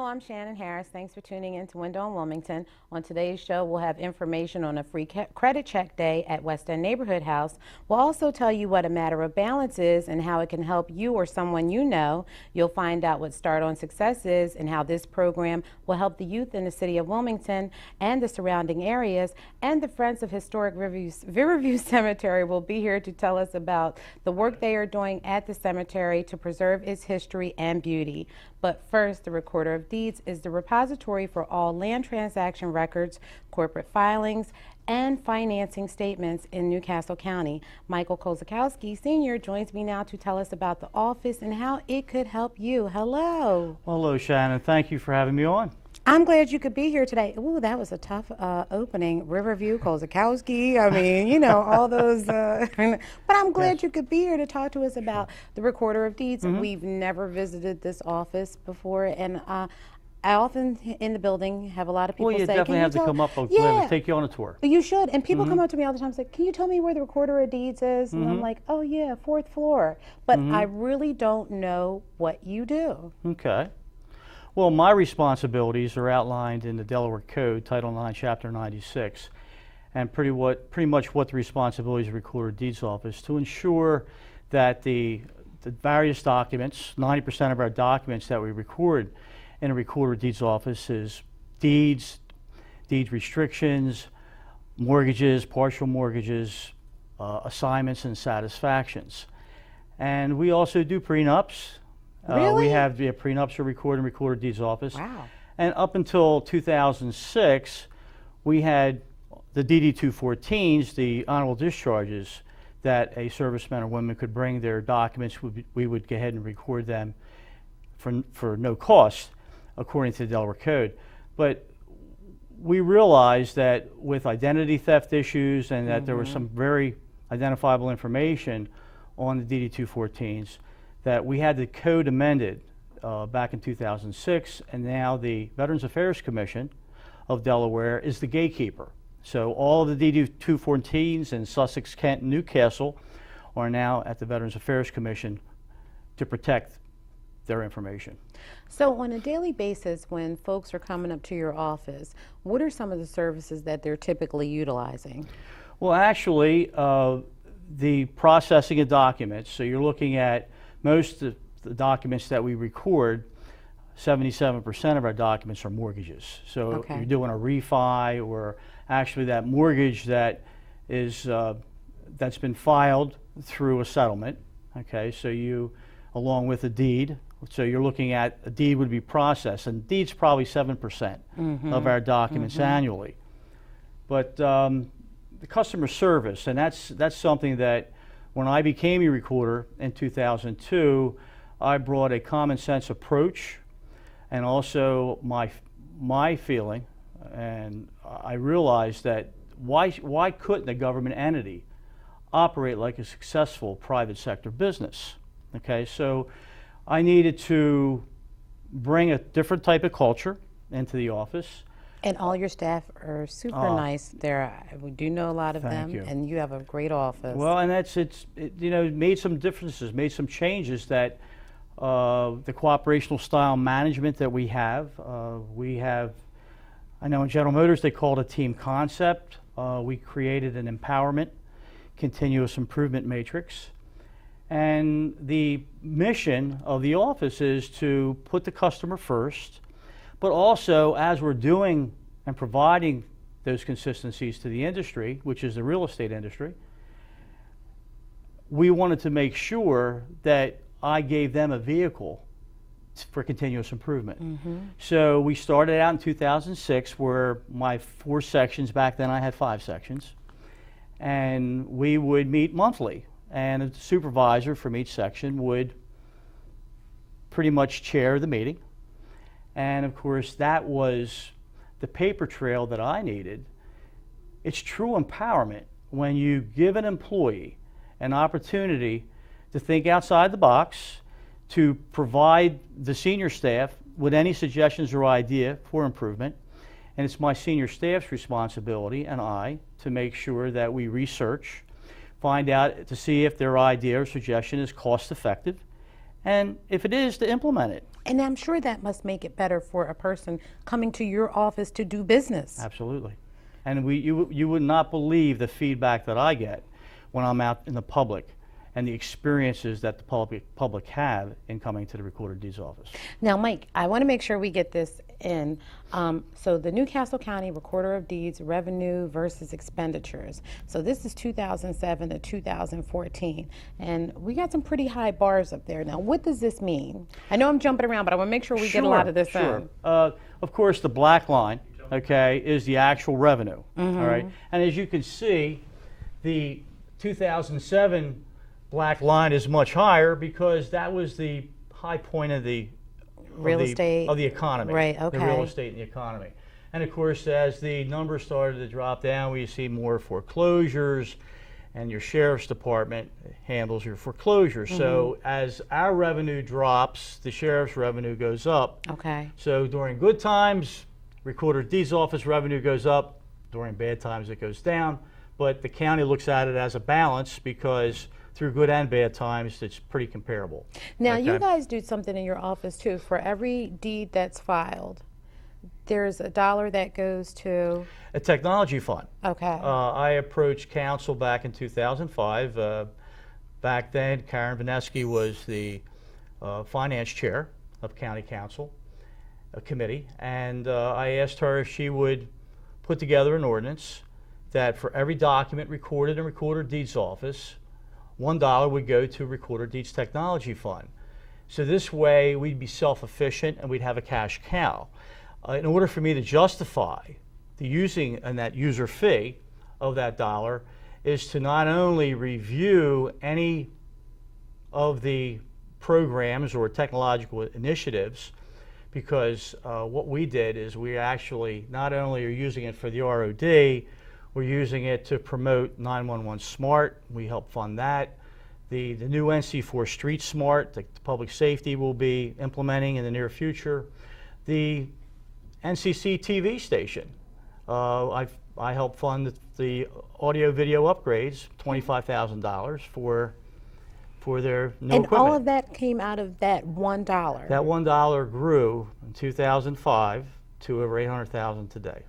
I'm Shannon Harris. Thanks for tuning in to Window in Wilmington. On today's show, we'll have information on a free credit check day at West End Neighborhood House. We'll also tell you what a matter of balance is and how it can help you or someone you know. You'll find out what Start on Success is and how this program will help the youth in the city of Wilmington and the surrounding areas. And the Friends of Historic Riverview Cemetery will be here to tell us about the work they are doing at the cemetery to preserve its history and beauty. But first, the Recorder of Deeds is the repository for all land transaction records, corporate filings, and financing statements in Newcastle County. Michael Kozakowski Sr. joins me now to tell us about the office and how it could help you. Hello. Hello, Shannon. Thank you for having me on. I'm glad you could be here today. Ooh, that was a tough opening. Riverview, Kozakowski, I mean, you know, all those. But I'm glad you could be here to talk to us about the Recorder of Deeds. We've never visited this office before, and I often in the building have a lot of people Well, you say, definitely have to come up. We'll have to take you on a tour. You should. And people come up to me all the time and say, can you tell me where the Recorder of Deeds is? And I'm like, oh, yeah, 4th floor. But I really don't know what you do. Okay. Well, my responsibilities are outlined in the Delaware Code, Title 9, Chapter 96, and pretty much what the responsibilities of the Recorder of Deeds Office to ensure that the various documents, 90% of our documents that we record in a Recorder of Deeds Office is deeds, deed restrictions, mortgages, partial mortgages, assignments, and satisfactions. And we also do prenups. Really? We have prenups are recorded in Recorder of Deeds Office. Wow. And up until 2006, we had the DD-214s, the honorable discharges, that a serviceman or woman could bring their documents. We would go ahead and record them for no cost, according to the Delaware Code. But we realized that with identity theft issues and that there was some very identifiable information on the DD-214s, that we had the code amended back in 2006, and now the Veterans Affairs Commission of Delaware is the gatekeeper. So all of the DD-214s in Sussex, Kent, and Newcastle are now at the Veterans Affairs Commission to protect their information. So on a daily basis, when folks are coming up to your office, what are some of the services that they're typically utilizing? Well, actually, the processing of documents, so you're looking at most of the documents that we record, 77% of our documents are mortgages. So you're doing a refi or actually that mortgage that is that's been filed through a settlement. Okay, so you, along with a deed, so you're looking at a deed would be processed, and deed's probably 7% of our documents annually. But the customer service, and that's something that when I became a recorder in 2002, I brought a common sense approach and also my feeling, and I realized that why couldn't a government entity operate like a successful private sector business? Okay, so I needed to bring a different type of culture into the office. And all your staff are super nice. We do know a lot of them, and you have a great office. Well, and it made some differences, made some changes that the cooperational style management that we have, I know in General Motors they call it a team concept. We created an empowerment, continuous improvement matrix. And the mission of the office is to put the customer first, but also as we're doing and providing those consistencies to the industry, which is the real estate industry, we wanted to make sure that I gave them a vehicle for continuous improvement. So we started out in 2006 where my 4 sections, back then I had 5 sections, and we would meet monthly, and a supervisor from each section would pretty much chair the meeting. And of course that was the paper trail that I needed. It's true empowerment when you give an employee an opportunity to think outside the box, to provide the senior staff with any suggestions or idea for improvement. And it's my senior staff's responsibility and I to make sure that we research, find out to see if their idea or suggestion is cost effective, and if it is, to implement it. And I'm sure that must make it better for a person coming to your office to do business. Absolutely. And you would not believe the feedback that I get when I'm out in the public and the experiences that the public have in coming to the Recorder of Deeds office. Now, Mike, I want to make sure we get this in. So the Newcastle County Recorder of Deeds revenue versus expenditures. So this is 2007 to 2014, and we got some pretty high bars up there. Now, what does this mean? I know I'm jumping around, but I want to make sure we get a lot of this in. Of course, the black line, okay, is the actual revenue. All right, and as you can see, the 2007 black line is much higher because that was the high point of the real estate of the economy. Right, okay. The real estate and the economy. And of course, as the numbers started to drop down, we see more foreclosures, and your sheriff's department handles your foreclosures. So as our revenue drops, the sheriff's revenue goes up. Okay. So during good times, Recorder of Deeds office revenue goes up. During bad times, it goes down. But the county looks at it as a balance because through good and bad times, it's pretty comparable. Now, Okay. you guys do something in your office too. For every deed that's filed, there's $1 that goes to. A technology fund. Okay. I approached council back in 2005. Back then, Karen Vaneski was the finance chair of county council committee, and I asked her if she would put together an ordinance that for every document recorded in Recorder of Deeds office, $1 would go to Recorder of Deeds Technology Fund. So this way we'd be self-efficient and we'd have a cash cow. In order for me to justify the using and that user fee of that dollar is to not only review any of the programs or technological initiatives, because what we did is we actually not only are using it for the ROD, we're using it to promote 911 Smart. We help fund that. The new NC4 Street Smart, the public safety will be implementing in the near future. The NCC TV station, I help fund the audio video upgrades, $25,000 for their new and equipment. all of that came out of that $1. That $1 grew in 2005 to over $800,000 today.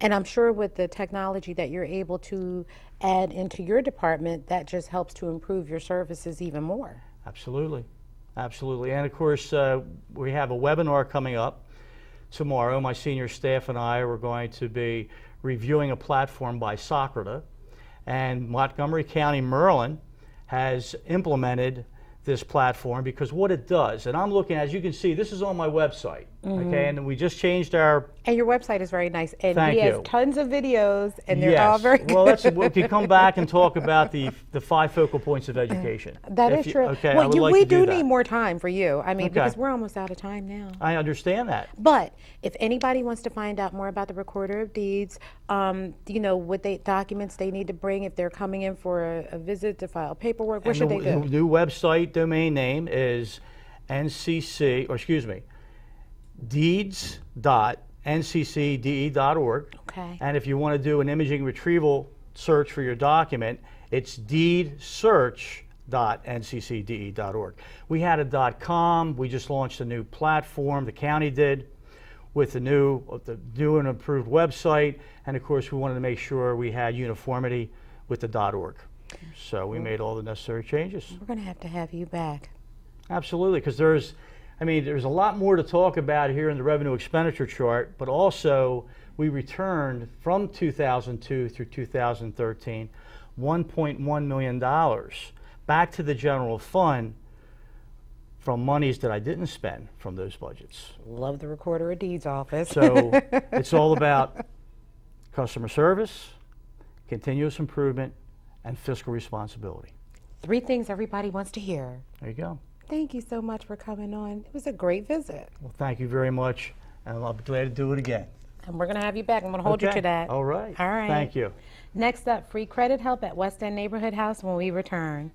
And I'm sure with the technology that you're able to add into your department, that just helps to improve your services even more. Absolutely. Absolutely. And of course, we have a webinar coming up tomorrow. My senior staff and I are going to be reviewing a platform by Socrata. And Montgomery County, Maryland has implemented this platform because what it does, and I'm looking, as you can see, this is on my website, okay, and we just changed our. And your website is very nice, and Thank he has you. tons of videos, and they're all very good. Well, we can come back and talk about the 5 focal points of education. That If is you- true. Okay, I Well, would like we to do do that. need more time for you. I mean, Okay. because we're almost out of time now. I understand that. But if anybody wants to find out more about the Recorder of Deeds, you know, what documents they need to bring if they're coming in for a visit to file paperwork, what should they The do? new website domain name is deeds.nccde.org. Okay. And if you want to do an imaging retrieval search for your document, it's deedsearch.nccde.org. We had a .com. We just launched a new platform. The county did with the new and improved website. And of course, we wanted to make sure we had uniformity with the .org. So we made all the necessary changes. We're going to have you back. Absolutely, because there's a lot more to talk about here in the revenue expenditure chart, but also we returned from 2002 through 2013 $1.1 million back to the general fund from monies that I didn't spend from those budgets. Love the Recorder of Deeds office. So it's all about customer service, continuous improvement, and fiscal responsibility. 3 things everybody wants to hear. There you go. Thank you so much for coming on. It was a great visit. Well, thank you very much, and I'll be glad to do it again. And we're going to have you back. I'm going to hold you Okay. to that. All right. All right. Thank you. Next up, free credit help at West End Neighborhood House when we return.